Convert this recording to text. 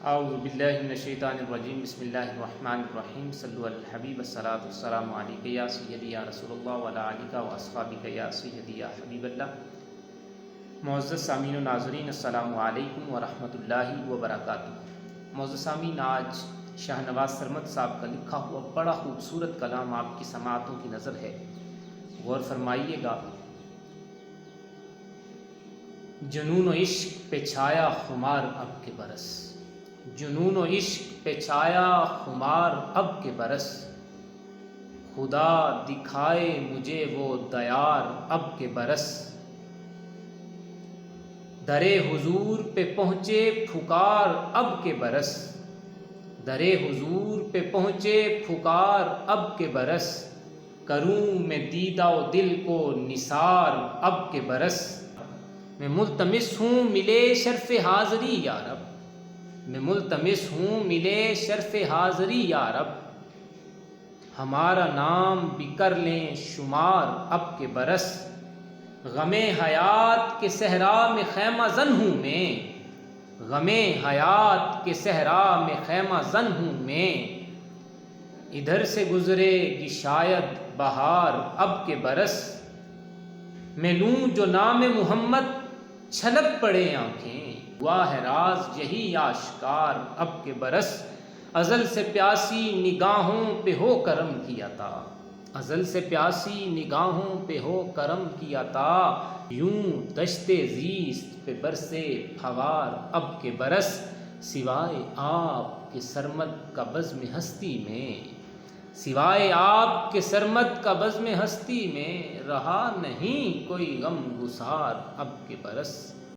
اعوذ باللہ من الشیطان الرجیم بسم اللہ الرحمن الرحیم صلو علی الحبیب الصلاۃ والسلام علیک یا سیدی یا رسول اللہ وعلی آلک و اصحابک یا سیدی یا حبیب اللہ۔ معزز سامعین و ناظرین، السلام علیکم ورحمۃ اللہ وبرکاتہ۔ معزز سامعین، آج شاہ نواز سرمد صاحب کا لکھا ہوا بڑا خوبصورت کلام آپ کی سماعتوں کی نظر ہے، غور فرمائیے گا۔ جنون و عشق پہ چھایا خمار اب کے برس، جنون و عشق پہ چھایا خمار اب کے برس، خدا دکھائے مجھے وہ دیار اب کے برس، درے حضور پہ پہنچے پھکار اب کے برس، درے حضور پہ پہنچے پھکار اب کے برس، کروں میں دیدہ و دل کو نثار اب کے برس، میں ملتمس ہوں ملے شرف حاضری یا رب، میں ملتمس ہوں ملے شرف حاضری یا رب، ہمارا نام بھی کر لیں شمار اب کے برس، غم حیات کے صحرا میں خیمہ زن ہوں میں، غم حیات کے صحرا میں خیمہ زن ہوں میں، ادھر سے گزرے گی شاید بہار اب کے برس، میں لوں جو نام محمد چھلک پڑے آنکھیں، ہوا ہے راز یہی آشکار اب کے برس، ازل سے پیاسی نگاہوں پہ ہو کرم کی عطا، ازل سے پیاسی نگاہوں پہ ہو کرم کی عطا، یوں دشت زیست پہ برسے پھوار اب کے برس، سوائے آپ کے سرمد کا بزم ہستی میں، سوائے آپ کے سرمد کا بزم ہستی میں، رہا نہیں کوئی غم گسار اب کے برس۔